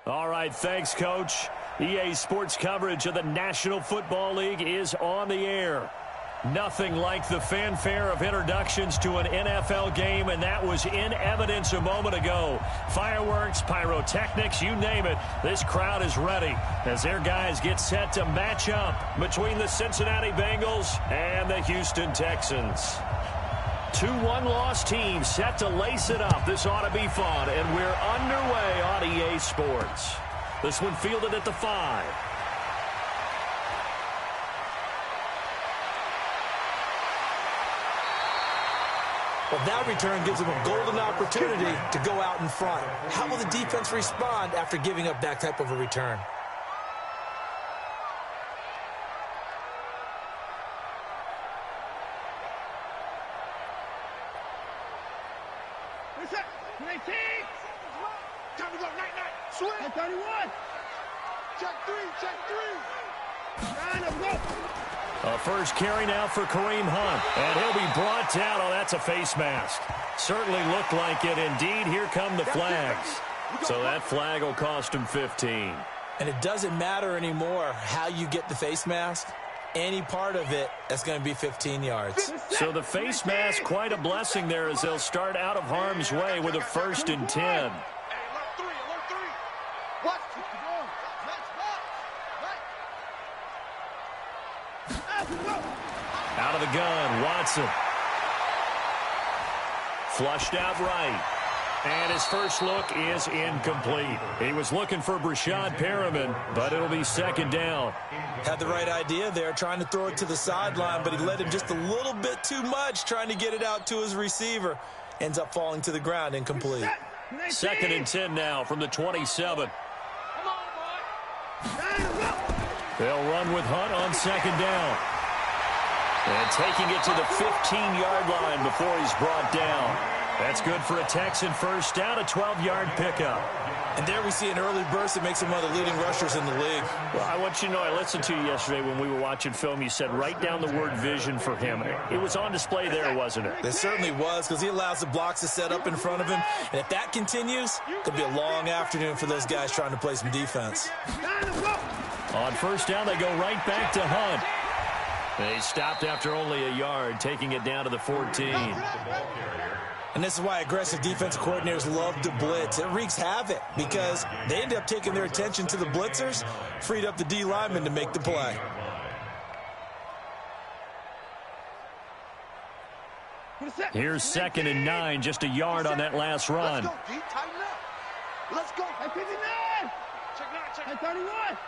All right, thanks, Coach. EA Sports coverage of the National Football League is on the air. Nothing like the fanfare of introductions to an NFL game, and that was in evidence a moment ago. Fireworks, pyrotechnics, you name it. This crowd is ready as their guys get set to match up between the Cincinnati Bengals and the Houston Texans. Two one-loss teams set to lace it up. This ought to be fun, and we're underway on EA Sports. This one fielded at the 5. Well, that return gives them a golden opportunity to go out in front. How will the defense respond after giving up that type of a return? Time to go, night. Swing. 31. Check 3. A first carry now for Kareem Hunt. And he'll be brought down. Oh, that's a face mask. Certainly looked like it. Indeed, here come the flags. So that flag will cost him 15. And it doesn't matter anymore how you get the face mask. Any part of it, that's going to be 15 yards. So the face mask, quite a blessing there as they'll start out of harm's way with a 1st and 10. Out of the gun, Watson. Flushed out right. And his first look is incomplete. He was looking for Brashad Perriman, but it'll be 2nd down. Had the right idea there, trying to throw it to the sideline, but he led him just a little bit too much, trying to get it out to his receiver. Ends up falling to the ground, incomplete. 2nd and 10 now from the 27. They'll run with Hunt on 2nd down. And taking it to the 15-yard line before he's brought down. That's good for a Texan first down, a 12-yard pickup. And there we see an early burst that makes him one of the leading rushers in the league. Well, I want you to know, I listened to you yesterday when we were watching film. You said write down the word vision for him. It was on display there, wasn't it? It certainly was, because he allows the blocks to set up in front of him. And if that continues, it'll be a long afternoon for those guys trying to play some defense. On first down, they go right back to Hunt. They stopped after only a yard, taking it down to the 14. And this is why aggressive defensive coordinators love to blitz. It wreaks havoc because they end up taking their attention to the blitzers, freed up the D lineman to make the play. Here's 2nd and 9, just a yard on that last run. Let's go, D. Tighten up. Let's go. Hey, 59. Check 9. Hey, 31.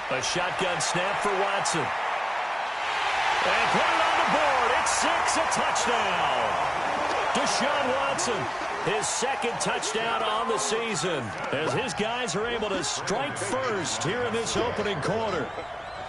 A shotgun snap for Watson. And put it on the board. It's 6, a touchdown. Deshaun Watson, his 2nd touchdown on the season, as his guys are able to strike first here in this opening quarter.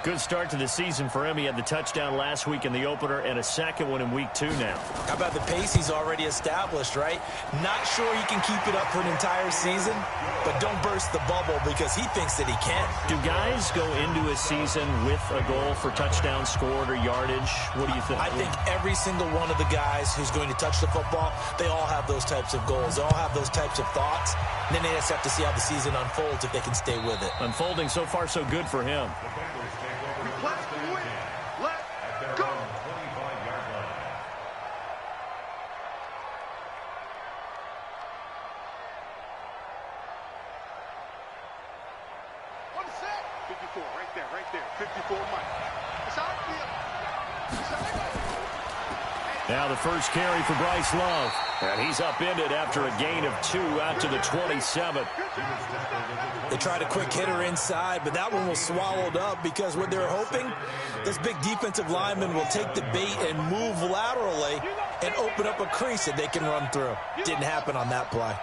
Good start to the season for him. He had the touchdown last week in the opener and a 2nd one in week 2 now. How about the pace he's already established, right? Not sure he can keep it up for an entire season, but don't burst the bubble because he thinks that he can. Do guys go into a season with a goal for touchdowns scored or yardage? What do you think? I think every single one of the guys who's going to touch the football, they all have those types of goals. They all have those types of thoughts. And then they just have to see how the season unfolds if they can stay with it. Unfolding so far so good for him. Now the first carry for Bryce Love. And he's upended after a gain of 2 out to the 27. They tried a quick hitter inside, but that one was swallowed up because what they're hoping, this big defensive lineman will take the bait and move laterally and open up a crease that they can run through. Didn't happen on that play.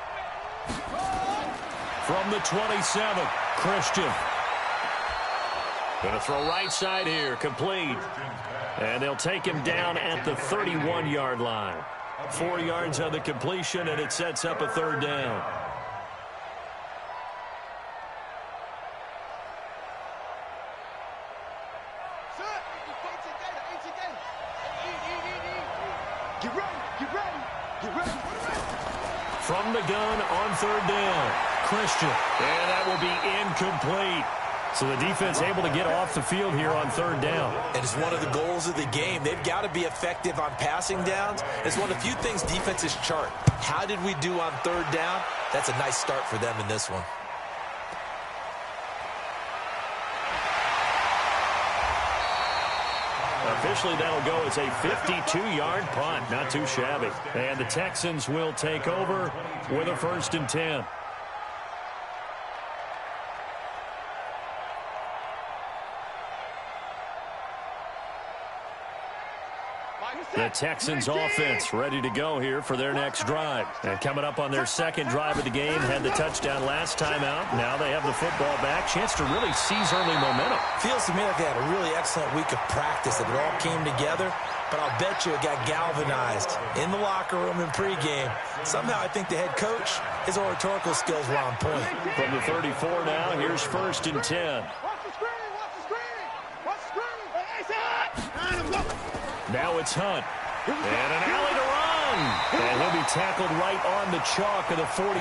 From the 27, Christian. Going to throw right side here, complete. And they'll take him down at the 31-yard line. 4 yards on the completion, and it sets up a 3rd down. Get ready, get ready, get ready. From the gun on third down, Christian. And that will be incomplete. So the defense able to get off the field here on third down. And it's one of the goals of the game. They've got to be effective on passing downs. It's one of the few things defenses chart. How did we do on third down? That's a nice start for them in this one. Officially, that'll go as a 52-yard punt. Not too shabby. And the Texans will take over with a 1st and 10. The Texans offense ready to go here for their next drive. And coming up on their second drive of the game, had the touchdown last time out. Now they have the football back. Chance to really seize early momentum. Feels to me like they had a really excellent week of practice. That it all came together. But I'll bet you it got galvanized in the locker room in pregame. Somehow I think the head coach, his oratorical skills were on point. From the 34 now, here's 1st and 10. Now it's Hunt. And an alley to run. And he'll be tackled right on the chalk of the 45.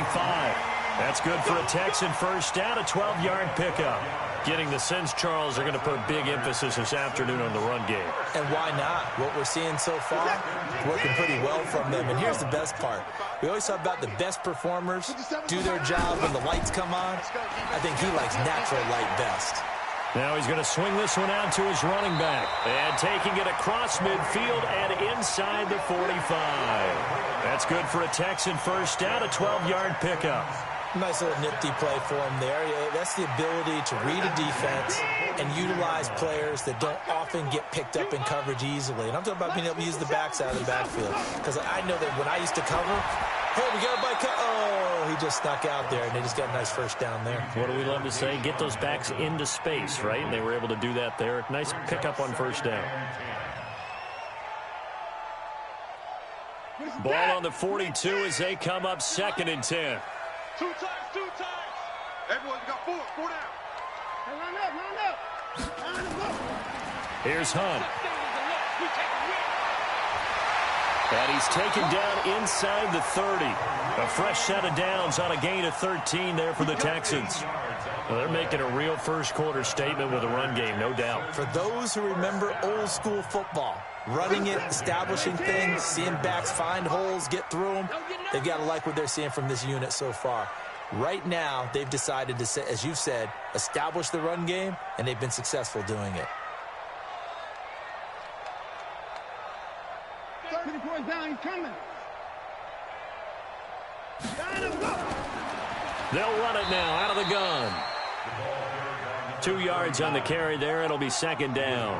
That's good for a Texan first down, a 12-yard pickup. Getting the sense Charles are going to put big emphasis this afternoon on the run game. And why not? What we're seeing so far, working pretty well from them. And here's the best part. We always talk about the best performers do their job when the lights come on. I think he likes natural light best. Now he's going to swing this one out to his running back. And taking it across midfield and inside the 45. That's good for a Texan first down, a 12-yard pickup. Nice little nifty play for him there. Yeah, that's the ability to read a defense and utilize players that don't often get picked up in coverage easily. And I'm talking about being able to use the backside of the backfield. Because I know that when I used to cover, hey, we got a bike. Oh, he just snuck out there, and they just got a nice first down there. What do we love to say? Get those backs into space, right? And they were able to do that there. Nice pickup on first down. Ball on the 42 as they come up 2nd and 10. Two times. Everyone got four down. Hey, line up. Here's Hunt. And he's taken down inside the 30. A fresh set of downs on a gain of 13 there for the Texans. Well, they're making a real first-quarter statement with a run game, no doubt. For those who remember old-school football, running it, establishing things, seeing backs find holes, get through them, they've got to like what they're seeing from this unit so far. Right now, they've decided to, as you've said, establish the run game, and they've been successful doing it. 30 points down, he's coming. They'll run it now out of the gun. 2 yards on the carry there. It'll be 2nd down.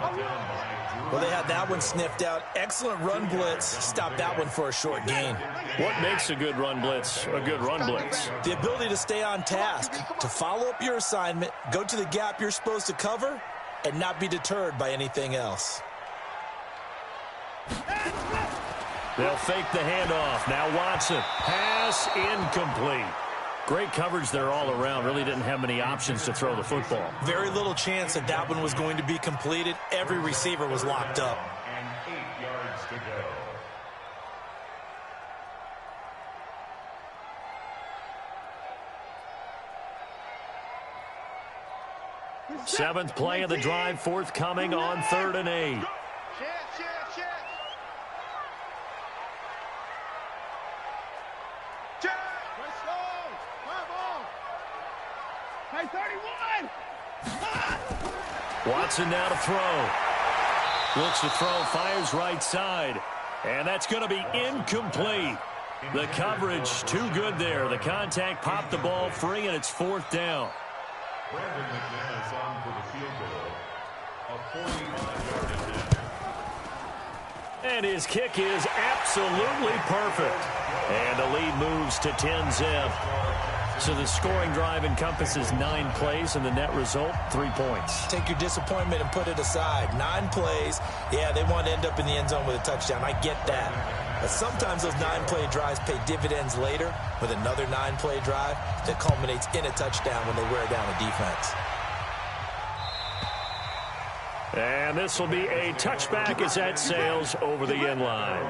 Well, they had that one sniffed out. Excellent run blitz. Stop that one for a short gain. What makes a good run blitz a good run blitz? The ability to stay on task, to follow up your assignment, go to the gap you're supposed to cover, and not be deterred by anything else. They'll fake the handoff. Now Watson. Pass incomplete. Great coverage there all around. Really didn't have many options to throw the football. Very little chance that that one was going to be completed. Every receiver was locked up. And 8 yards to go. 7th play of the drive forthcoming on 3rd and 8. Hey, 31! Watson now to throw. Looks to throw, fires right side. And that's going to be incomplete. The coverage too good there. The contact popped the ball free, and it's 4th down. Brandon McManus on for the field goal. A 45-yard attempt. And his kick is absolutely perfect. And the lead moves to 10-zip. So the scoring drive encompasses 9 plays, and the net result, 3 points. Take your disappointment and put it aside. 9 plays. Yeah, they want to end up in the end zone with a touchdown. I get that. But sometimes those 9-play drives pay dividends later with another 9-play drive that culminates in a touchdown when they wear down a defense. And this will be a touchback as that sails over the end line.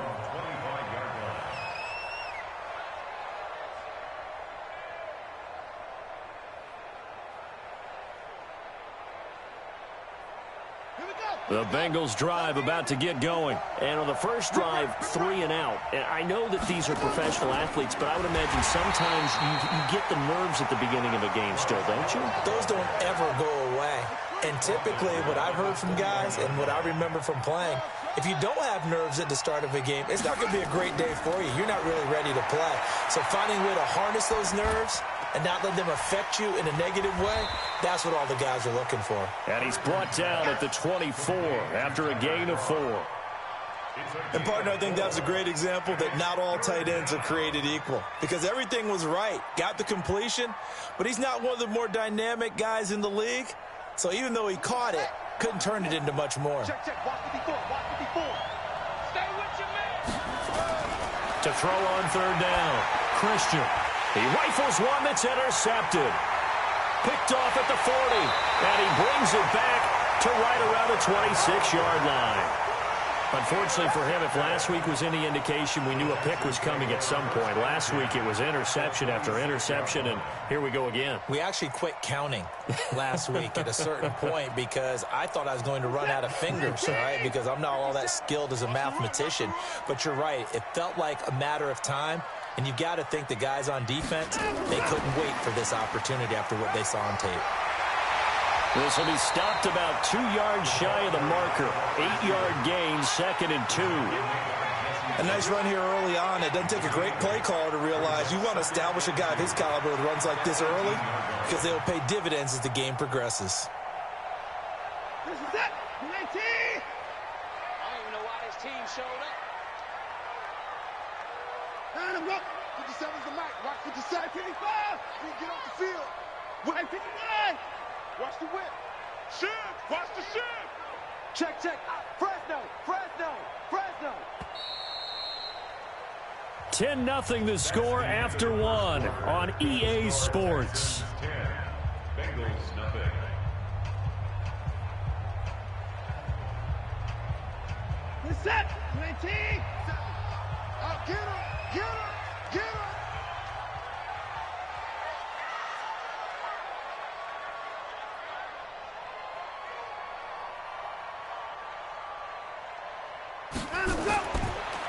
The Bengals drive about to get going. And on the first drive, 3 and out. And I know that these are professional athletes, but I would imagine sometimes you get the nerves at the beginning of a game still, don't you? Those don't ever go away. And typically what I've heard from guys and what I remember from playing, if you don't have nerves at the start of a game, it's not going to be a great day for you. You're not really ready to play. So finding a way to harness those nerves and not let them affect you in a negative way, that's what all the guys are looking for. And he's brought down at the 24 after a gain of 4. And, partner, I think that's a great example that not all tight ends are created equal because everything was right. Got the completion, but he's not one of the more dynamic guys in the league. So even though he caught it, couldn't turn it into much more. Check, check. Watch 54. Watch 54. Stay with your man. To throw on third down, Christian. He rifles one that's intercepted. Picked off at the 40, and he brings it back to right around the 26-yard line. Unfortunately for him, if last week was any indication, we knew a pick was coming at some point. Last week it was interception after interception, and here we go again. We actually quit counting last week at a certain point because I thought I was going to run out of fingers, all right, because I'm not all that skilled as a mathematician. But you're right. It felt like a matter of time, and you've got to think the guys on defense, they couldn't wait for this opportunity after what they saw on tape. This will be stopped about 2 yards shy of the marker. 8-yard gain, 2nd and 2. A nice run here early on. It doesn't take a great play caller to realize you want to establish a guy of his caliber with runs like this early because they will pay dividends as the game progresses. This is it. 19. I don't even know why this team showed up. Line him up. 57's the mic. Watch 57. 55. We get off the field. Wait, 59. Watch the whip. Shift. Watch the shift. Check, check. Fresno. Fresno. Fresno. 10-0 the score after 1 on EA Sports. 10, Bengals nothing. It's set. 19. Oh, get him. Get him. Get him.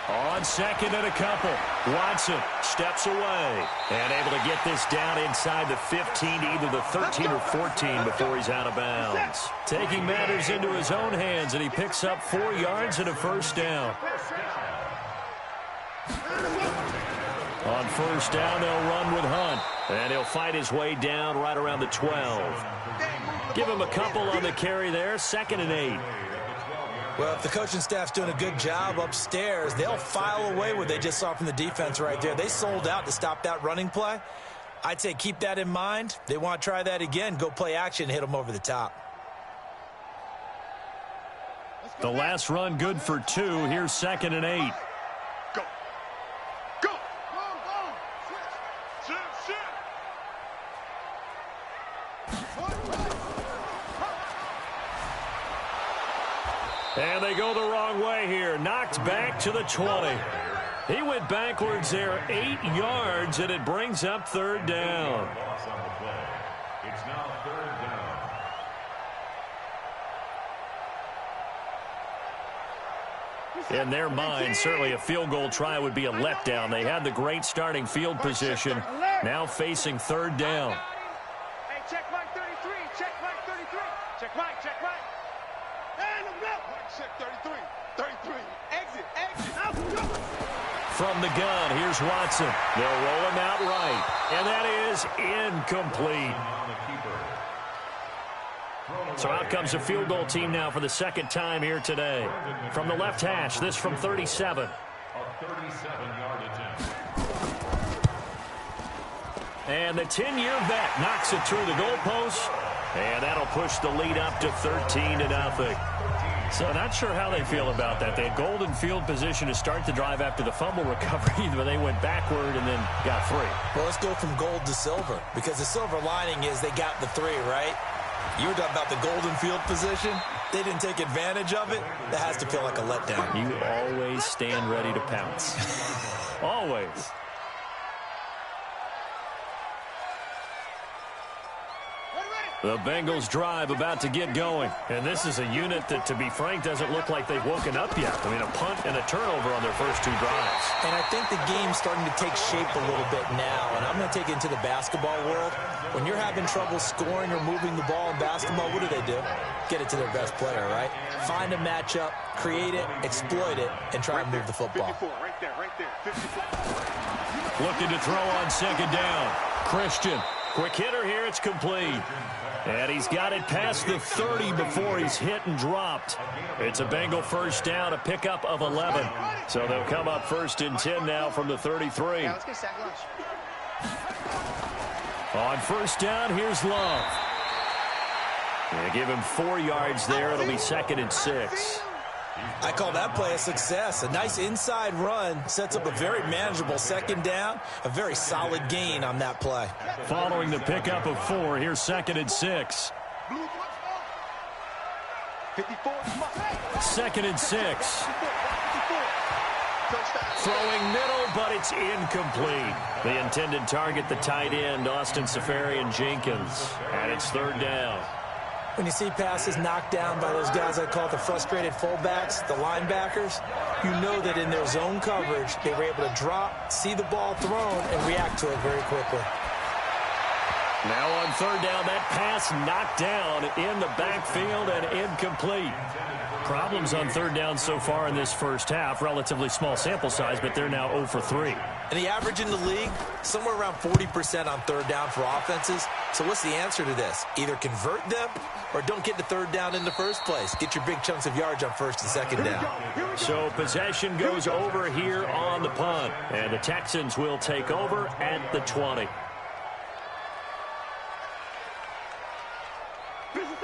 On 2nd and a couple, Watson steps away and able to get this down inside the 15 to either the 13 or 14 before he's out of bounds. Taking matters into his own hands, and he picks up 4 yards and a first down. On first down, they'll run with Hunt, and he'll fight his way down right around the 12. Give him a couple on the carry there, 2nd and 8. Well, if the coaching staff's doing a good job upstairs, they'll file away what they just saw from the defense right there. They sold out to stop that running play. I'd say keep that in mind. They want to try that again. Go play action, hit them over the top. The last run good for 2. Here's 2nd and 8. Go. Go. Go. Switch. Shift. Shift. And they go the wrong way here. Knocked back to the 20. He went backwards there 8 yards, and it brings up 3rd down. Loss on the play. It's now 3rd down. In their mind, certainly a field goal try would be a letdown. They had the great starting field position, now facing 3rd down. Hey, check Mike 33. Check Mike 33. Check Mike. Check Mike. And I'm up. Check 33. 33. Exit. Exit. From the gun, here's Watson. They'll roll him out right, and that is incomplete. On the keeper. So out comes a field goal team now for the 2nd time here today. From the left hash, this from 37. A 37-yard attempt. And the 10-year vet knocks it through the goalpost, and that'll push the lead up to 13-0. So not sure how they feel about that. They had golden field position to start the drive after the fumble recovery, but they went backward and then got 3. Well, let's go from gold to silver because the silver lining is they got the 3, right? You were talking about the golden field position. they didn't take advantage of it, that has to feel like a letdown. You always stand ready to pounce. Always. The Bengals drive about to get going. And this is a unit that, to be frank, doesn't look like they've woken up yet. I mean, a punt and a turnover on their first 2 drives. And I think the game's starting to take shape a little bit now. And I'm going to take it into the basketball world. When you're having trouble scoring or moving the ball in basketball, what do? Get it to their best player, right? Find a matchup, create it, exploit it, and try and move the football. 54, right there, 54. Looking to throw on second down. Christian. Quick hitter here. It's complete. And he's got it past the 30 before he's hit and dropped. It's a Bengal first down, a pickup of 11. So they'll come up 1st and 10 now from the 33. Yeah, let's get sack lunch. On first down, here's Love. They give him 4 yards there. It'll be 2nd and 6. I call that play a success. A nice inside run sets up a very manageable second down. A very solid gain on that play. Following the pickup of 4, here's 2nd and 6. 2nd and 6. Throwing middle, but it's incomplete. The intended target, the tight end, Austin Seferian-Jenkins. And it's 3rd down. When you see passes knocked down by those guys I call the frustrated fullbacks, the linebackers, you know that in their zone coverage, they were able to drop, see the ball thrown, and react to it very quickly. Now on 3rd down, that pass knocked down in the backfield and incomplete. Problems on 3rd down so far in this first half. Relatively small sample size, but they're now 0 for 3. And the average in the league, somewhere around 40% on 3rd down for offenses. So what's the answer to this? Either convert them or don't get the 3rd down in the first place. Get your big chunks of yards on 1st and 2nd down. So possession goes over here on the punt. And the Texans will take over at the 20.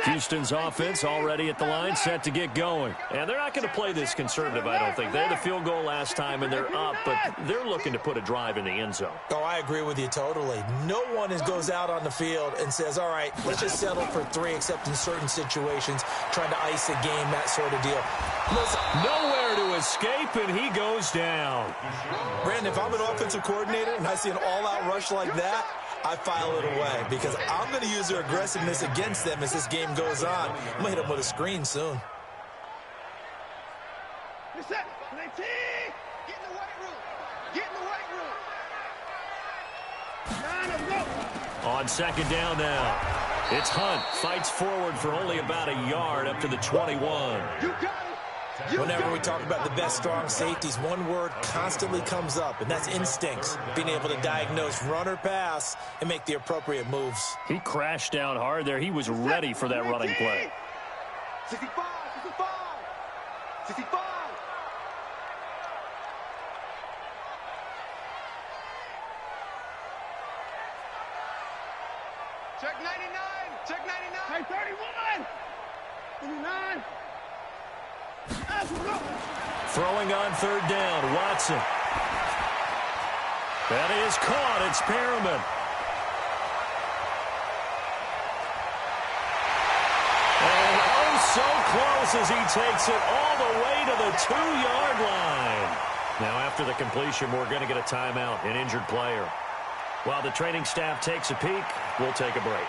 Houston's offense already at the line, set to get going. And they're not going to play this conservative, I don't think. They had the field goal last time, and they're up, but they're looking to put a drive in the end zone. Oh, I agree with you totally. No one goes out on the field and says, all right, let's just settle for 3, except in certain situations, trying to ice a game, that sort of deal. Listen, nowhere to escape, and he goes down. Brandon, if I'm an offensive coordinator and I see an all-out rush like that, I file it away because I'm going to use their aggressiveness against them as this game goes on. I'm going to hit them with a screen soon. Get in the white room. Get in the white room. On 2nd down now, it's Hunt. Fights forward for only about a yard up to the 21. You got it. Whenever we talk about the best strong safeties, one word constantly comes up, and that's instincts. Being able to diagnose run or pass and make the appropriate moves. He crashed down hard there. He was ready for that running play. 65, 65, 65. Check 99, check 99. Hey, 31, 29. Throwing on 3rd down, Watson. That is caught. It's Perriman. And oh, so close as he takes it all the way to the 2-yard line. Now, after the completion, we're going to get a timeout, an injured player. While the training staff takes a peek, we'll take a break.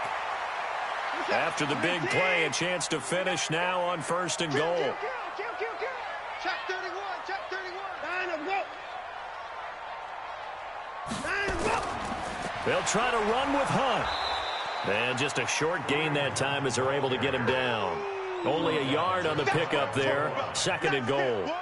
After the big play, a chance to finish now on 1st and goal. Check 31, check 31. 9 of go. 9 of go. They'll try to run with Hunt. And just a short gain that time as they're able to get him down. Only a yard on the pickup there. 2nd and goal.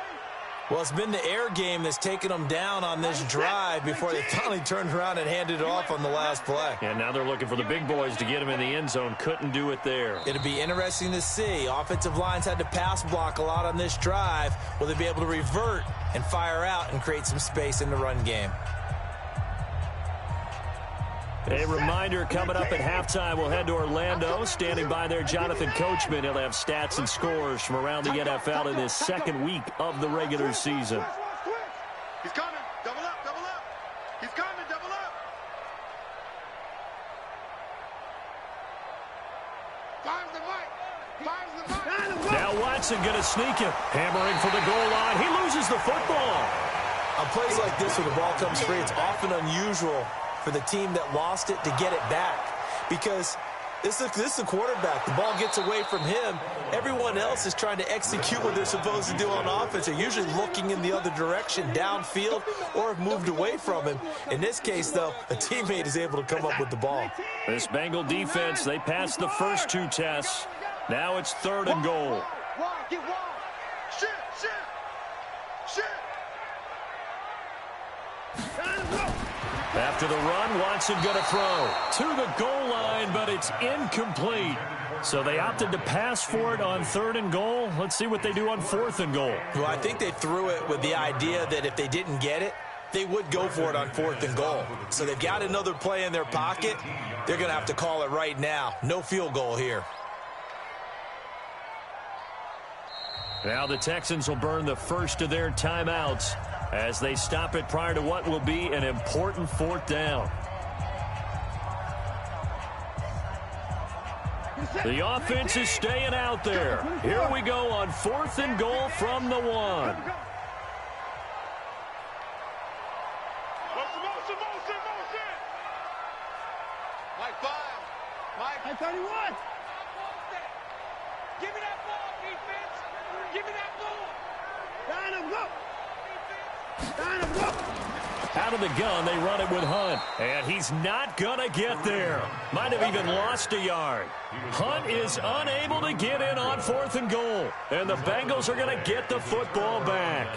Well, it's been the air game that's taken them down on this drive before they finally turned around and handed it off on the last play. And now they're looking for the big boys to get him in the end zone. Couldn't do it there. It'll be interesting to see. Offensive lines had to pass block a lot on this drive. Will they be able to revert and fire out and create some space in the run game? A reminder, coming up at halftime, we'll head to Orlando. Standing by there, Jonathan Coachman. He'll have stats and scores from around the NFL in this 2nd week of the regular season. He's coming. Double up, double up. He's coming, double up. Fire's the mic. Fire's the mic. Now Watson going to sneak it. Hammering for the goal line. He loses the football. On plays like this where the ball comes free, it's often unusual for the team that lost it to get it back. Because this is a quarterback. The ball gets away from him. Everyone else is trying to execute what they're supposed to do on offense. They're usually looking in the other direction, downfield, or have moved away from him. In this case, though, a teammate is able to come up with the ball. This Bengal defense, they passed the first 2 tests. Now it's 3rd and goal. Get wide. Shit. After the run, Watson going to throw to the goal line, but it's incomplete. So they opted to pass for it on 3rd and goal. Let's see what they do on 4th and goal. Well, I think they threw it with the idea that if they didn't get it, they would go for it on 4th and goal. So they've got another play in their pocket. They're going to have to call it right now. No field goal here. Now the Texans will burn the first of their timeouts as they stop it prior to what will be an important 4th down. The offense is staying out there. Here we go on 4th and goal from the 1. Mike 5. Mike 31. Give me that ball, defense. Give me that ball. Down and go. Out of the gun, they run it with Hunt. And he's not going to get there. Might have even lost a yard. Hunt is unable to get in on 4th and goal. And the Bengals are going to get the football back.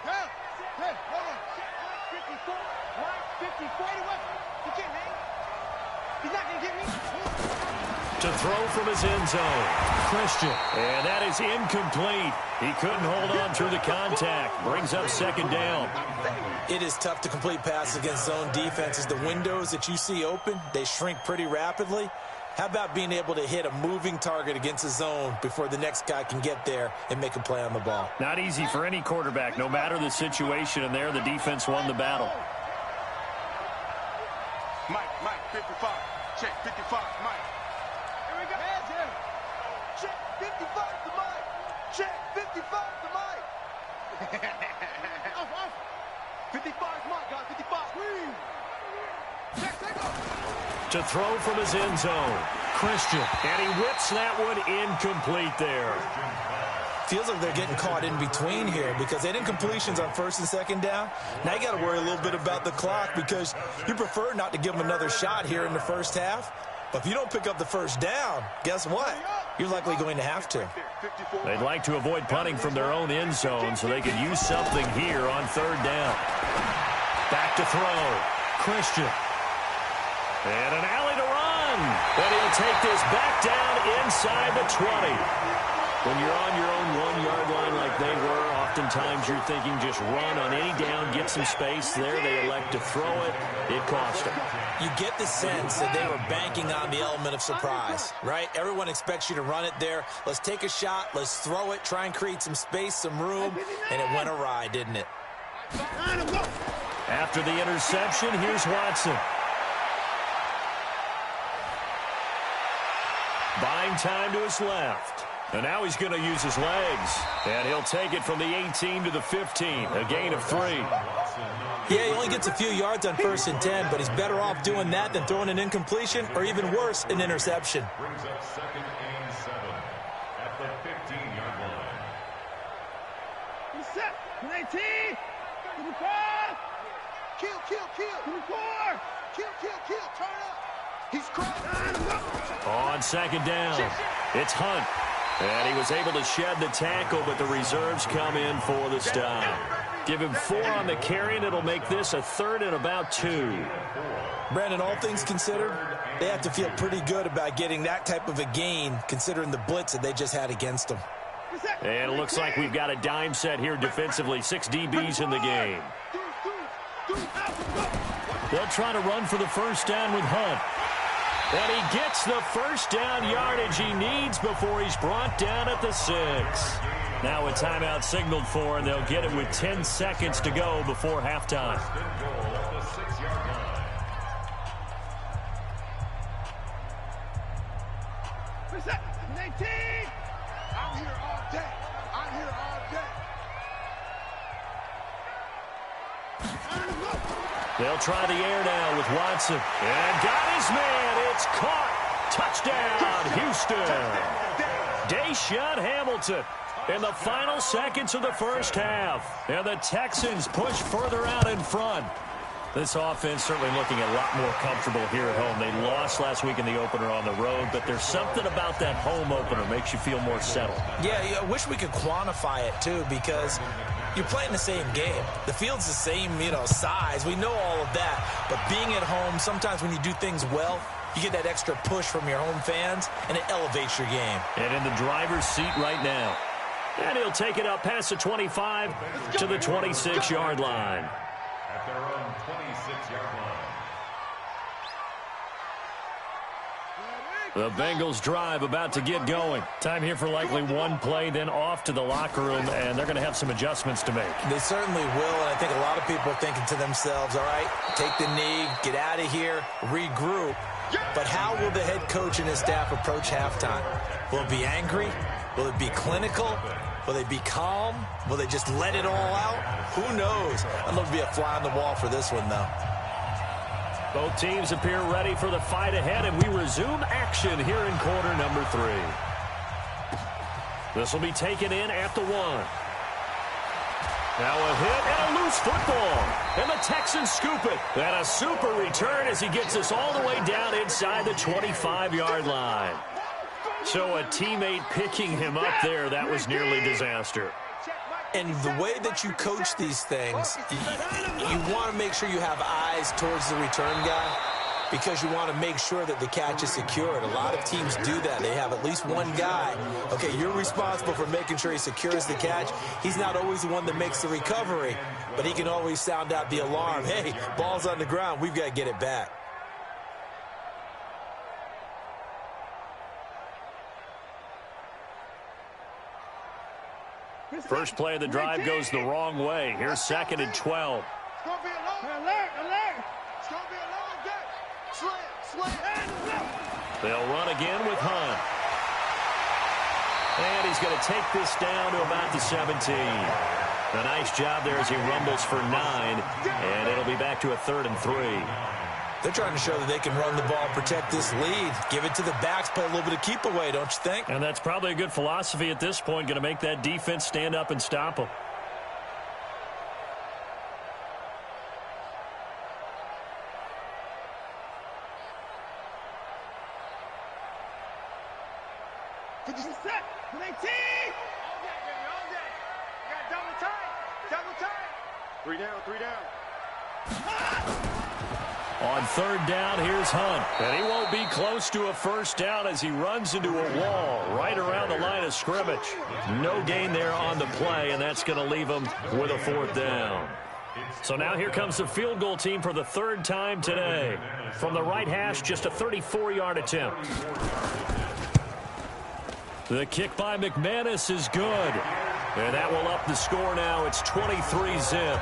Hey, hold on. 54. Mike 54. He can't hang. He's not going to get me. To throw from his end zone. Christian. And that is incomplete. He couldn't hold on through the contact. Brings up 2nd down. It is tough to complete passes against zone defenses. The windows that you see open, they shrink pretty rapidly. How about being able to hit a moving target against a zone before the next guy can get there and make a play on the ball? Not easy for any quarterback, no matter the situation. And there, the defense won the battle. Mike 55. Check 55, Mike. Here we go. Hands here. Check 55 to Mike. Check 55 to Mike. Off. 55 Mike, guys. 55. Check, take off. To throw from his end zone. Christian. And he whips that one incomplete there. Feels like they're getting caught in between here because they didn't completions on 1st and 2nd down. Now you got to worry a little bit about the clock because you prefer not to give them another shot here in the first half. But if you don't pick up the 1st down, guess what? You're likely going to have to. They'd like to avoid punting from their own end zone so they could use something here on 3rd down. Back to throw. Christian. And an alley to run. But he'll take this back down inside the 20. When you're on your own 1-yard line like they were, oftentimes you're thinking just run on any down, get some space. There they elect to throw it. It cost them. You get the sense that they were banking on the element of surprise, right? Everyone expects you to run it there. Let's take a shot. Let's throw it. Try and create some space, some room. And it went awry, didn't it? After the interception, here's Watson. Buying time to his left. And now he's going to use his legs. And he'll take it from the 18 to the 15. A gain of 3. Yeah, he only gets a few yards on 1st and 10, but he's better off doing that than throwing an incompletion or even worse, an interception. Brings up 2nd and 7 at the 15-yard line. He's set. 19. 25. Kill. 24. Kill. Turn up. He's cracked. On 2nd down, it's Hunt. And he was able to shed the tackle, but the reserves come in for the stop. Give him 4 on the carry, and it'll make this a 3rd and about 2. Brandon, all things considered, they have to feel pretty good about getting that type of a gain, considering the blitz that they just had against them. And it looks like we've got a dime set here defensively. 6 DBs in the game. They'll try to run for the 1st down with Hunt. And he gets the 1st down yardage he needs before he's brought down at the 6. Now a timeout signaled for, and they'll get it with 10 seconds to go before halftime. I'm here They'll try the air now with Watson. And got his man. It's caught. Touchdown, Houston. Deshaun Hamilton in the final seconds of the first half. And the Texans push further out in front. This offense certainly looking a lot more comfortable here at home. They lost last week in the opener on the road, but there's something about that home opener makes you feel more settled. Yeah, I wish we could quantify it, too, because you're playing the same game. The field's the same, size. We know all of that. But being at home, sometimes when you do things well, you get that extra push from your home fans, and it elevates your game. And in the driver's seat right now. And he'll take it up past the 25 to the 26-yard line. At their own 26-yard line. The Bengals drive about to get going. Time here for likely one play, then off to the locker room, and they're going to have some adjustments to make. They certainly will, and I think a lot of people are thinking to themselves, all right, take the knee, get out of here, regroup. But how will the head coach and his staff approach halftime? Will it be angry? Will it be clinical? Will they be calm? Will they just let it all out? Who knows? I'd love to be a fly on the wall for this one, though. Both teams appear ready for the fight ahead, and we resume action here in quarter number 3. This will be taken in at the 1. Now a hit and a loose football. And the Texans scoop it. And a super return as he gets us all the way down inside the 25-yard line. So a teammate picking him up there, that was nearly disaster. And the way that you coach these things, you want to make sure you have eyes towards the return guy because you want to make sure that the catch is secured. A lot of teams do that. They have at least one guy. Okay, you're responsible for making sure he secures the catch. He's not always the one that makes the recovery, but he can always sound out the alarm. Hey, ball's on the ground. We've got to get it back. First play of the drive goes the wrong way. Here's 2nd and 12. It's going to be a long alert. It's going to be a long day. Slam. They'll run again with Hunt. And he's going to take this down to about the 17. A nice job there as he rumbles for 9. And it'll be back to a 3rd and 3. They're trying to show that they can run the ball, protect this lead, give it to the backs, play a little bit of keep away, don't you think? And that's probably a good philosophy at this point, going to make that defense stand up and stop them. Set. 18. All day, baby, all day. You got double time. 3 down. On 3rd down, here's Hunt. And he won't be close to a first down as he runs into a wall right around the line of scrimmage. No gain there on the play, and that's going to leave him with a 4th down. So now here comes the field goal team for the 3rd time today. From the right hash, just a 34-yard attempt. The kick by McManus is good. And that will up the score now. It's 23-zip.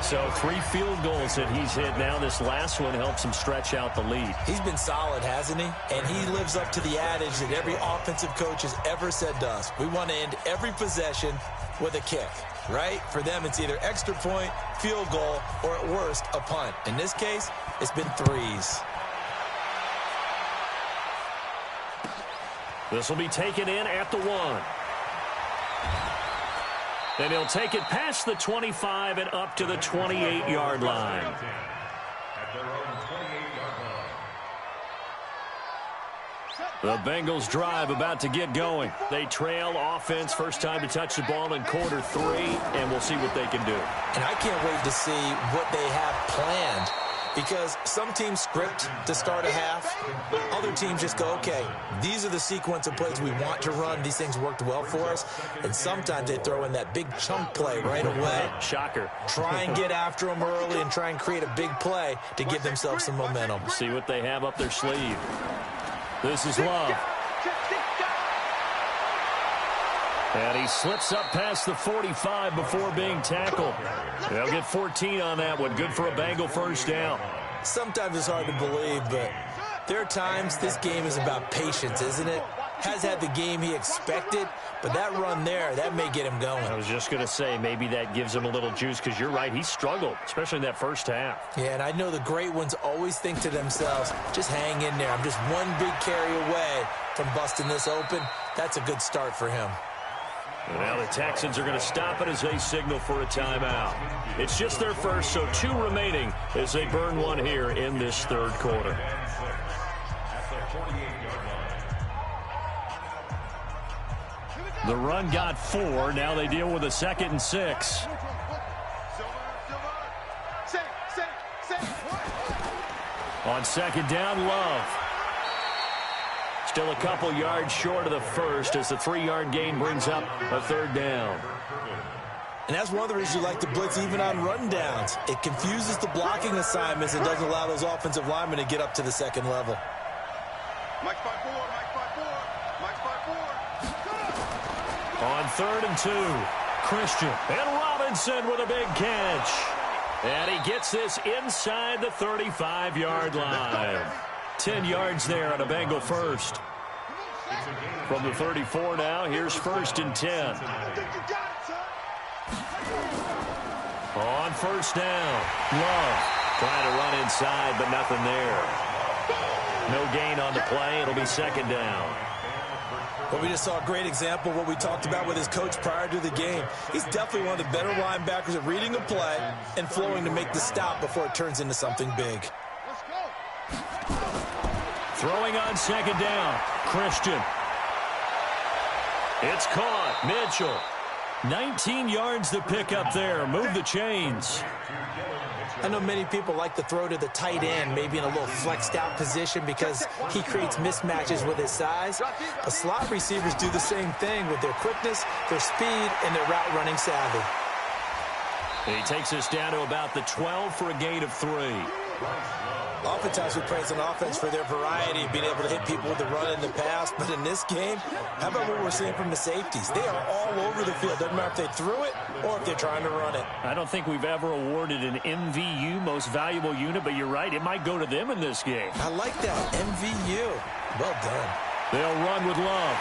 So 3 field goals that he's hit now. This last one helps him stretch out the lead. He's been solid, hasn't he? And he lives up to the adage that every offensive coach has ever said to us. We want to end every possession with a kick, right? For them, it's either extra point, field goal, or at worst, a punt. In this case, it's been 3s. This will be taken in at the 1. And he'll take it past the 25 and up to the 28-yard line. At their own 28-yard line. The Bengals drive about to get going. They trail offense, first time to touch the ball in quarter 3, and we'll see what they can do. And I can't wait to see what they have planned. Because some teams script to start a half. Other teams just go, okay, these are the sequence of plays we want to run. These things worked well for us. And sometimes they throw in that big chunk play right away. Shocker. Try and get after them early and try and create a big play to give themselves some momentum. See what they have up their sleeve. This is Love. And he slips up past the 45 before being tackled. They'll get 14 on that one. Good for a Bengal first down. Sometimes it's hard to believe, but there are times this game is about patience, isn't it? has had the game he expected, but that run there, that may get him going. I was just going to say, maybe that gives him a little juice, because you're right, he struggled, especially in that first half. Yeah, and I know the great ones always think to themselves, just hang in there. I'm just one big carry away from busting this open. That's a good start for him. And now the Texans are going to stop it as they signal for a timeout. It's just their first, so 2 remaining as they burn one here in this third quarter. The run got 4. Now they deal with a 2nd and 6. On 2nd down, Love. Still a couple yards short of the first as the 3-yard gain brings up a 3rd down. And that's one of the reasons you like to blitz even on run downs. It confuses the blocking assignments and doesn't allow those offensive linemen to get up to the 2nd level. Mike 5-4, Mike 5-4, Mike 5-4. On 3rd and 2, Christian and Robinson with a big catch. And he gets this inside the 35-yard line. 10 yards there on a Bengal first. From the 34 now, here's 1st and 10. On 1st down, Love trying to run inside, but nothing there. No gain on the play. It'll be 2nd down. Well, we just saw a great example of what we talked about with his coach prior to the game. He's definitely one of the better linebackers at reading a play and flowing to make the stop before it turns into something big. Throwing on 2nd down, Christian. It's caught. Mitchell. 19 yards to pick up there. Move the chains. I know many people like to throw to the tight end, maybe in a little flexed out position because he creates mismatches with his size. But slot receivers do the same thing with their quickness, their speed, and their route running savvy. He takes us down to about the 12 for a gain of 3. Oftentimes we praise an offense for their variety, being able to hit people with the run and the pass. But in this game, how about what we're seeing from the safeties? They are all over the field. Doesn't matter if they threw it or if they're trying to run it. I don't think we've ever awarded an MVU, most valuable unit, but you're right, it might go to them in this game. I like that, MVU. Well done. They'll run with Love.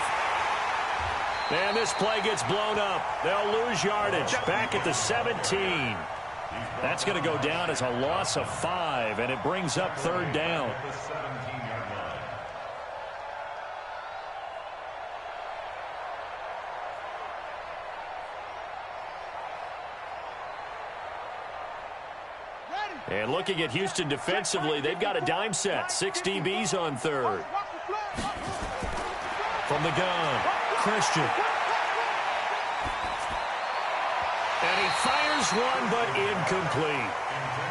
And this play gets blown up. They'll lose yardage. Back at the 17. That's going to go down as a loss of 5, and it brings up 3rd down. And looking at Houston defensively, they've got a dime set. 6 DBs on 3rd. From the gun, Christian. And he fires one, but incomplete.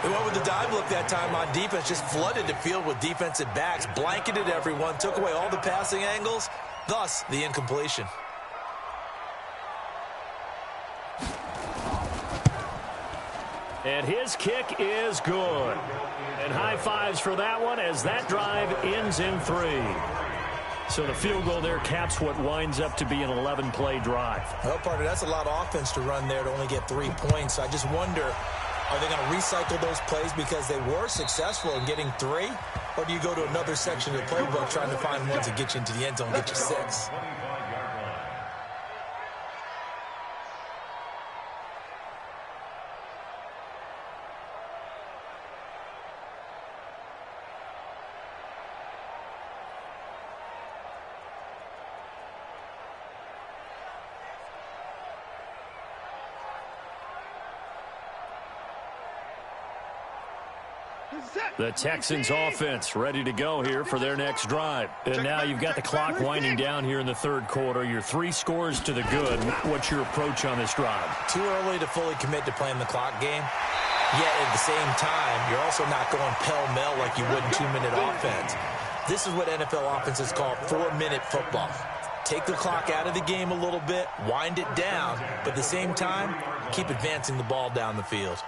They went with the dive look that time on defense, just flooded the field with defensive backs, blanketed everyone, took away all the passing angles, thus the incompletion. And his kick is good. And high fives for that one as that drive ends in 3. So the field goal there caps what winds up to be an 11-play drive. Well, partner, that's a lot of offense to run there to only get 3 points. So I just wonder, are they going to recycle those plays because they were successful in getting 3? Or do you go to another section of the playbook trying to find ones that get you into the end zone and get you 6? The Texans offense ready to go here for their next drive. And now you've got the clock winding down here in the 3rd quarter. You're 3 scores to the good. What's your approach on this drive? Too early to fully commit to playing the clock game. Yet at the same time, you're also not going pell-mell like you would in 2-minute offense. This is what NFL offenses call 4-minute football. Take the clock out of the game a little bit, wind it down, but at the same time, keep advancing the ball down the field.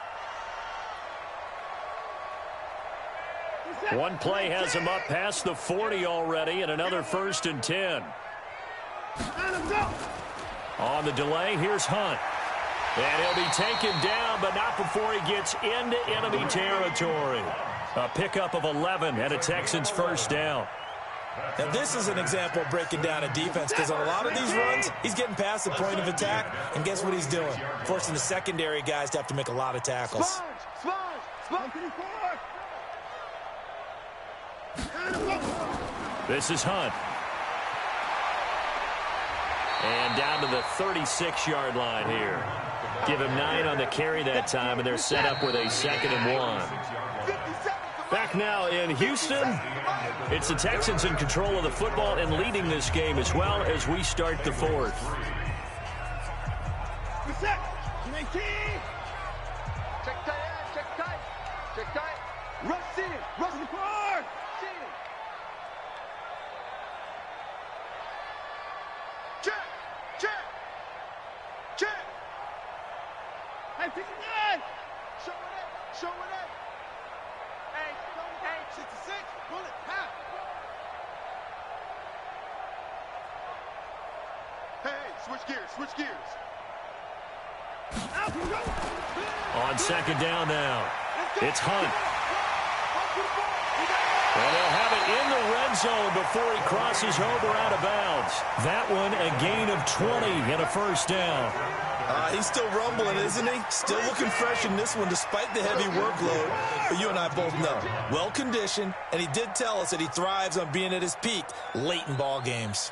One play has him up past the 40 already, and another 1st and 10. On the delay, here's Hunt. And he'll be taken down, but not before he gets into enemy territory. A pickup of 11 and a Texans 1st down. Now, this is an example of breaking down a defense because on a lot of these runs, he's getting past the point of attack, and guess what he's doing? Forcing the secondary guys to have to make a lot of tackles. This is Hunt. And down to the 36-yard line here. Give him 9 on the carry that time, and they're set up with a 2nd and 1. Back now in Houston. It's the Texans in control of the football and leading this game as well as we start the 4th. Check tight. Rush in. Rush the car. Check. Hey, 59. Show it up. Hey, 66. Bullet. Half. Hey, switch gears. On 2nd down now. It's Hunt. And they'll have it in the red zone before he crosses over out of bounds. That one a gain of 20 and a 1st down. He's still rumbling, isn't he? Still looking fresh in this one despite the heavy workload. But you and I both know, well-conditioned, and he did tell us that he thrives on being at his peak late in ball games.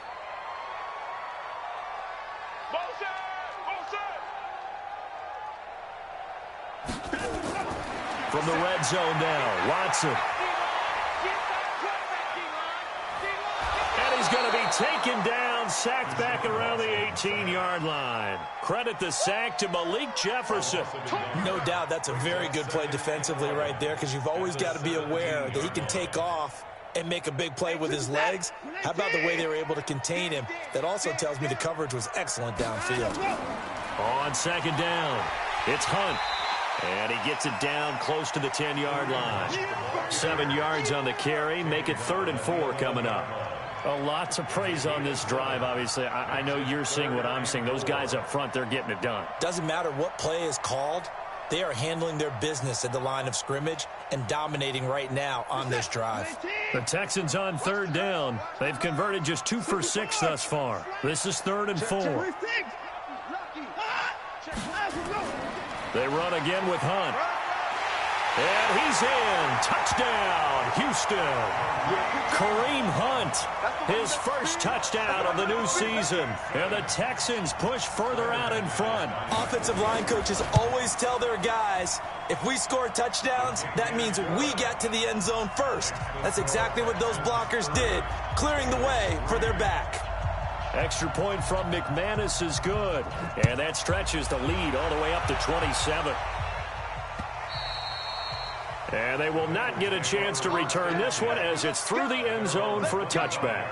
From the red zone now, Watson. And he's going to be taken down, sacked back around the 18-yard line. Credit the sack to Malik Jefferson. No doubt that's a very good play defensively right there because you've always got to be aware that he can take off and make a big play with his legs. How about the way they were able to contain him? That also tells me the coverage was excellent downfield. On 2nd down, it's Hunt. And he gets it down close to the 10-yard line. 7 yards on the carry. Make it 3rd and 4 coming up. A lot to praise on this drive, obviously. I know you're seeing what I'm seeing. Those guys up front, they're getting it done. Doesn't matter what play is called. They are handling their business at the line of scrimmage and dominating right now on this drive. The Texans on 3rd down. They've converted just 2 for 6 thus far. This is 3rd and 4. They run again with Hunt. And he's in. Touchdown, Houston. Kareem Hunt, his first touchdown of the new season. And the Texans push further out in front. Offensive line coaches always tell their guys, if we score touchdowns, that means we get to the end zone first. That's exactly what those blockers did, clearing the way for their back. Extra point from McManus is good. And that stretches the lead all the way up to 27. And they will not get a chance to return this one as it's through the end zone for a touchback.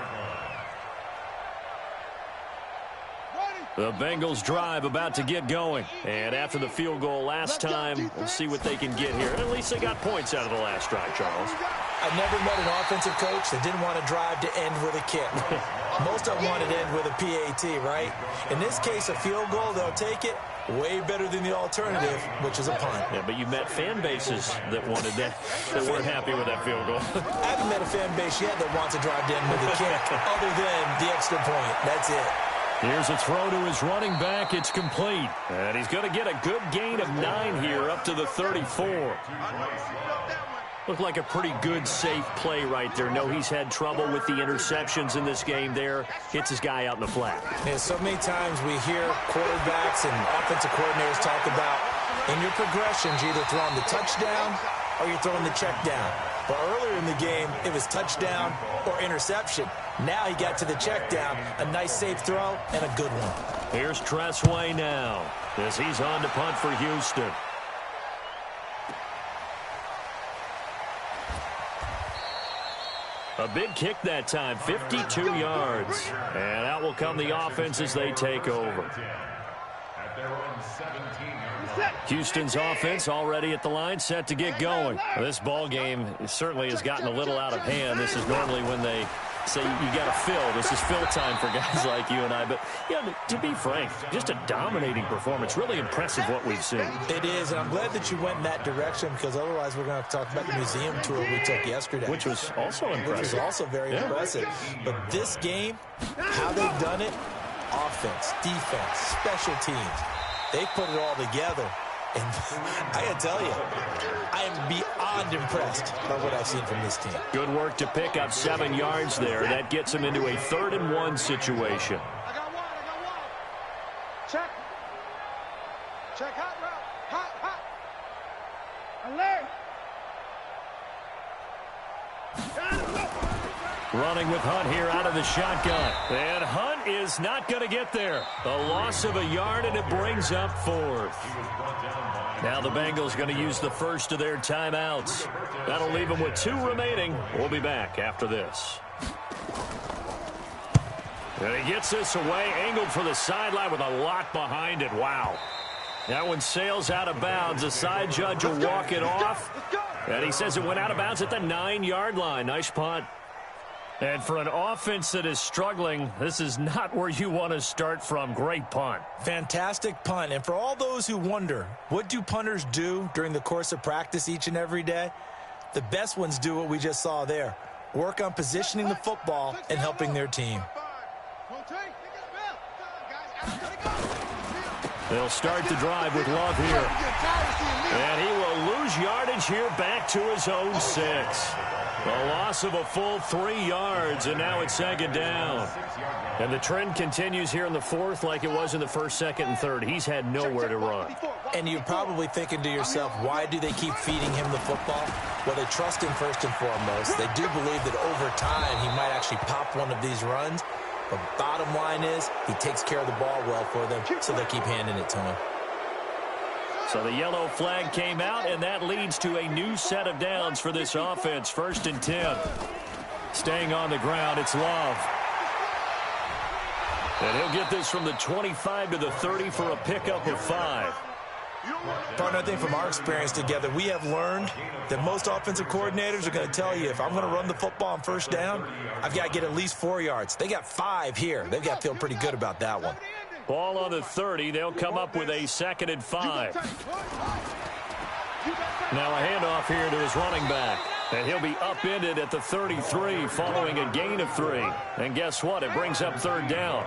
The Bengals drive about to get going. And after the field goal last time, we'll see what they can get here. And at least they got points out of the last drive, Charles. I never met an offensive coach that didn't want to drive to end with a kick. Most of them wanted to end with a PAT, right? In this case, a field goal, they'll take it. Way better than the alternative, which is a punt. Yeah, but you met fan bases that wanted that, that weren't happy with that field goal. I haven't met a fan base yet that wants to drive to end with a kick, other than the extra point. That's it. Here's a throw to his running back. It's complete. And he's going to get a good gain of 9 here up to the 34. Looked like a pretty good, safe play right there. No, he's had trouble with the interceptions in this game there. Hits his guy out in the flat. Yeah, so many times we hear quarterbacks and offensive coordinators talk about in your progressions, you're either throwing the touchdown or you're throwing the check down. But earlier in the game, it was touchdown or interception. Now he got to the check down. A nice safe throw and a good one. Here's Tressway now as he's on to punt for Houston. A big kick that time, 52 yards. And out will come the offense as they take over. Houston's offense already at the line, set to get going. This ball game certainly has gotten a little out of hand. This is normally when they say you got to fill. This is fill time for guys like you and I. But, yeah, to be frank, just a dominating performance. Really impressive what we've seen. It is, and I'm glad that you went in that direction because otherwise we're going to talk about the museum tour we took yesterday. Which was also impressive. Which was also very impressive. But this game, how they've done it, offense, defense, special teams, they put it all together. And I got to tell you, I am beyond impressed by what I've seen from this team. Good work to pick up 7 yards there. That gets them into a 3rd-and-1 situation. I got one. Check. Check hot route. Hot. Alert. Running with Hunt here out of the shotgun. And Hunt is not going to get there. A loss of a yard, and it brings up 4th. Now the Bengals going to use the first of their timeouts. That'll leave them with 2 remaining. We'll be back after this. And he gets this away, angled for the sideline with a lot behind it. Wow. That one sails out of bounds. The side judge will walk it off. And he says it went out of bounds at the 9-yard line. Nice punt. And for an offense that is struggling, this is not where you want to start from. Great punt. Fantastic punt. And for all those who wonder, what do punters do during the course of practice each and every day? The best ones do what we just saw there. Work on positioning the football and helping their team. They'll start the drive with Love here. And he will lose yardage here back to his own 6. A loss of a full 3 yards, and now it's 2nd down. And the trend continues here in the 4th like it was in the 1st, 2nd, and 3rd. He's had nowhere to run. And you're probably thinking to yourself, why do they keep feeding him the football? Well, they trust him first and foremost. They do believe that over time he might actually pop one of these runs. But bottom line is he takes care of the ball well for them, so they keep handing it to him. So the yellow flag came out, and that leads to a new set of downs for this offense. 1st and 10. Staying on the ground, it's Love. And he'll get this from the 25 to the 30 for a pickup of 5. Partner, I think from our experience together, we have learned that most offensive coordinators are going to tell you, if I'm going to run the football on 1st down, I've got to get at least 4 yards. They got 5 here. They've got to feel pretty good about that one. Ball on the 30. They'll come up with a 2nd and 5. Now a handoff here to his running back. And he'll be upended at the 33 following a gain of 3. And guess what? It brings up 3rd down.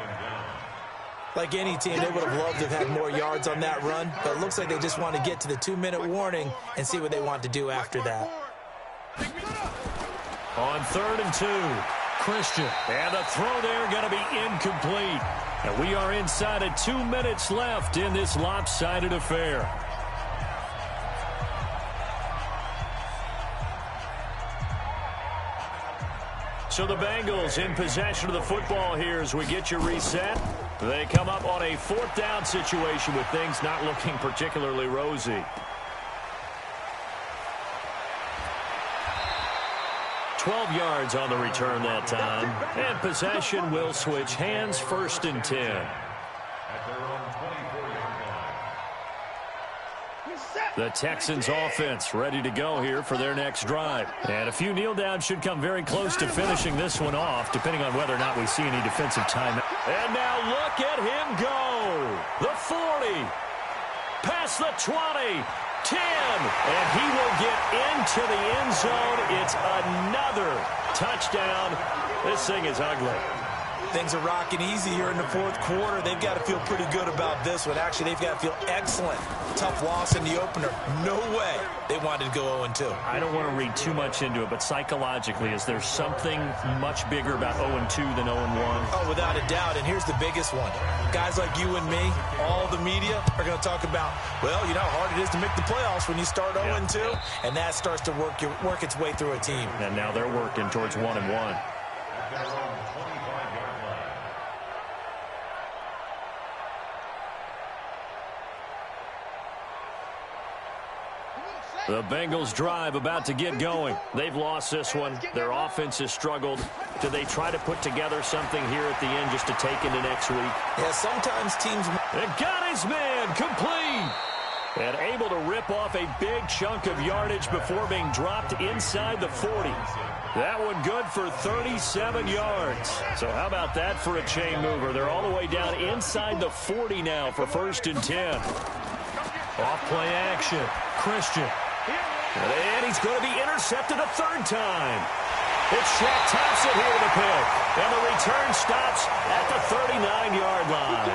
Like any team, they would have loved to have had more yards on that run. But it looks like they just want to get to the 2-minute warning and see what they want to do after that. On 3rd and 2. Christian. And the throw there going to be incomplete. And we are inside of 2 minutes left in this lopsided affair. So the Bengals in possession of the football here as we get you reset. They come up on a 4th down situation with things not looking particularly rosy. 12 yards on the return that time. And possession will switch hands. 1st and 10. The Texans offense ready to go here for their next drive. And a few kneel downs should come very close to finishing this one off, depending on whether or not we see any defensive time. And now look at him go. The 40. Past the 20. 10. And he will get into the end zone. It's another touchdown. This thing is ugly. Things are rocking easy here in the 4th quarter. They've got to feel pretty good about this one. Actually, they've got to feel excellent. Tough loss in the opener. No way they wanted to go 0-2. I don't want to read too much into it, but psychologically, is there something much bigger about 0-2 than 0-1? Oh, without a doubt. And here's the biggest one. Guys like you and me, all the media are going to talk about, well, you know how hard it is to make the playoffs when you start 0-2. And that starts to work its way through a team. And now they're working towards 1-1. The Bengals drive about to get going. They've lost this one. Their offense has struggled. Do they try to put together something here at the end just to take into next week? Yeah, sometimes teams... It got his man complete. And able to rip off a big chunk of yardage before being dropped inside the 40. That one good for 37 yards. So how about that for a chain mover? They're all the way down inside the 40 now for 1st and 10. Off play action. Christian. And he's going to be intercepted a 3rd time. It's Shaq Thompson here with a pick. And the return stops at the 39-yard line.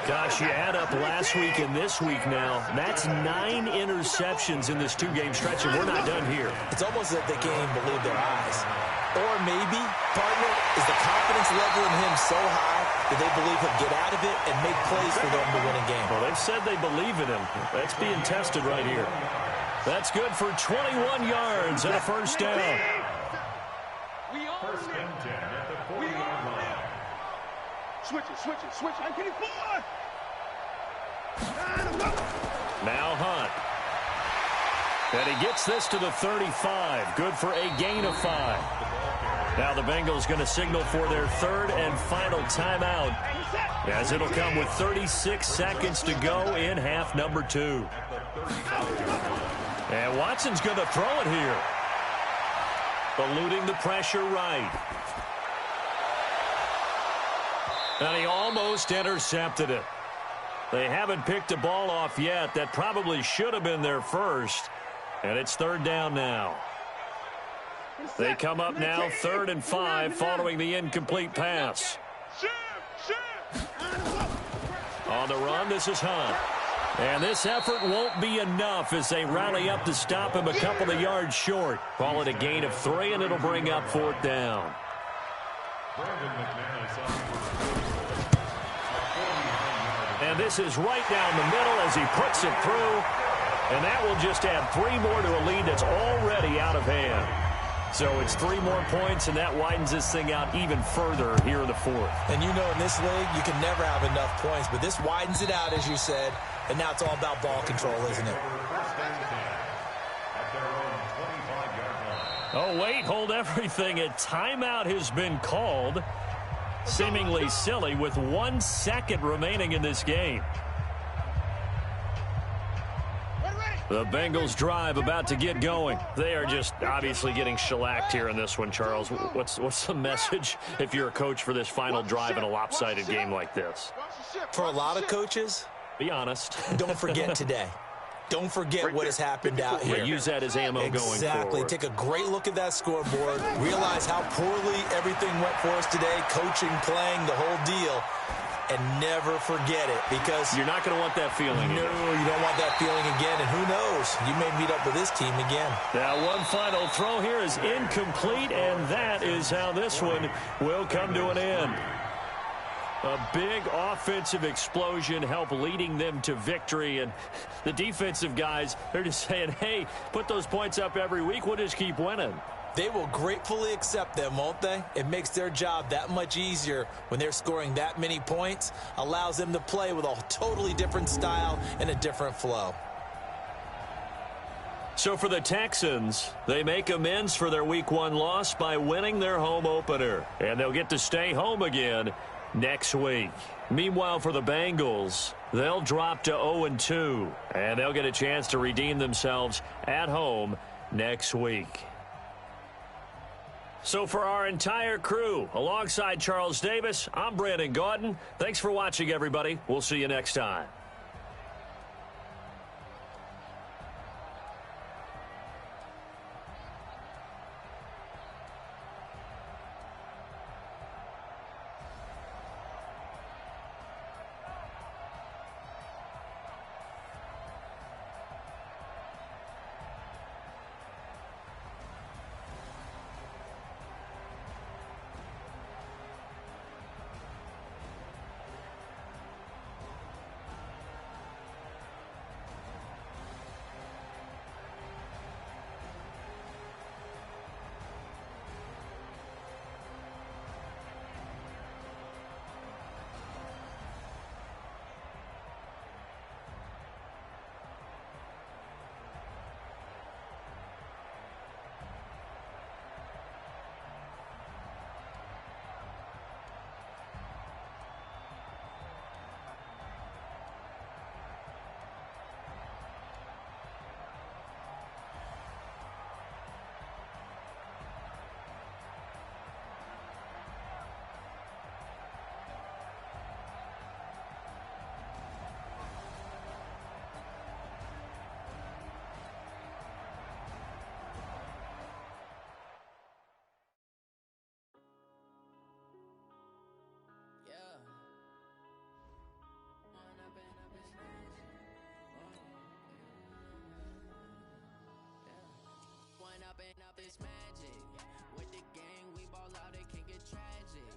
Gosh, you add up last week and this week now, that's 9 interceptions in this 2-game stretch, and we're not done here. It's almost as if they can't even believe their eyes. Or maybe, partner, is the confidence level in him so high that they believe he'll get out of it and make plays for them to win a game. Well, they've said they believe in him. That's being tested right here. That's good for 21 yards and a 1st down. First and 10 at the 40-yard line. Switch it. I'm getting forward. Now Hunt. And he gets this to the 35. Good for a gain of 5. Now the Bengals going to signal for their 3rd and final timeout, as it'll come with 36 seconds to go in half number 2. And Watson's going to throw it here. Eluding the pressure right. And he almost intercepted it. They haven't picked a ball off yet. That probably should have been their first. And it's 3rd down now. They come up now 3rd and 5 following the incomplete pass. On the run, this is Hunt. And this effort won't be enough as they rally up to stop him a couple of yards short. Call it a gain of 3, and it'll bring up 4th down. And this is right down the middle as he puts it through. And that will just add 3 more to a lead that's already out of hand. So it's 3 more points, and that widens this thing out even further here in the 4th. And you know, in this league, you can never have enough points, but this widens it out, as you said, and now it's all about ball control, isn't it? Oh, wait, hold everything. A timeout has been called. Seemingly silly with 1 second remaining in this game. The Bengals drive about to get going. They are just obviously getting shellacked here in this one, Charles. What's the message if you're a coach for this final drive in a lopsided game like this? For a lot of coaches, be honest. Don't forget today. Don't forget what has happened out here. Use that as ammo going forward. Exactly. Take a great look at that scoreboard. Realize how poorly everything went for us today. Coaching, playing, the whole deal. And never forget it, because you're not going to want that feeling No, again. You don't want that feeling again, and who knows? You may meet up with this team again. Now, one final throw here is incomplete, and that is how this one will come to an end. A big offensive explosion helped leading them to victory, and the defensive guys, they're just saying, hey, put those points up every week, we'll just keep winning. They will gratefully accept them, won't they? It makes their job that much easier when they're scoring that many points. Allows them to play with a totally different style and a different flow. So for the Texans, they make amends for their Week 1 loss by winning their home opener. And they'll get to stay home again next week. Meanwhile, for the Bengals, they'll drop to 0-2. And they'll get a chance to redeem themselves at home next week. So for our entire crew, alongside Charles Davis, I'm Brandon Gaudin. Thanks for watching, everybody. We'll see you next time. up, it's magic. With the gang, we ball out, it can get tragic.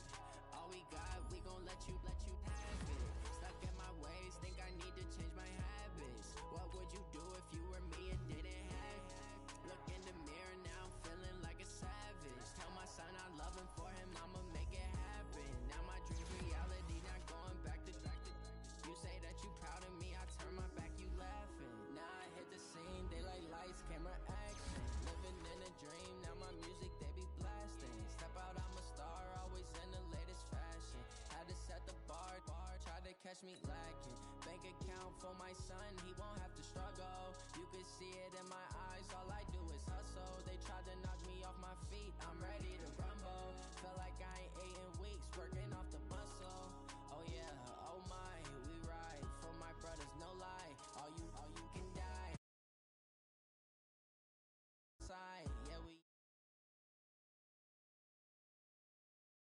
All we got, we gon' let you have it. Stuck in my ways, think I need to change my habits. What would you do if you were me and didn't have it? Look in the mirror now, I'm feeling like a savage. Tell my son I love him, for him I'ma make it happen. Now my dream's reality, not going back to You say that you proud of me, I turn my back, you laughing. Now I hit the scene, they like lights, camera, action. Living in a dream, now my music, they be blasting. Step out, I'm a star, always in the latest fashion. Had to set the bar, try to catch me lacking. Bank account for my son, he won't have to struggle. You could see it in my eyes, all I do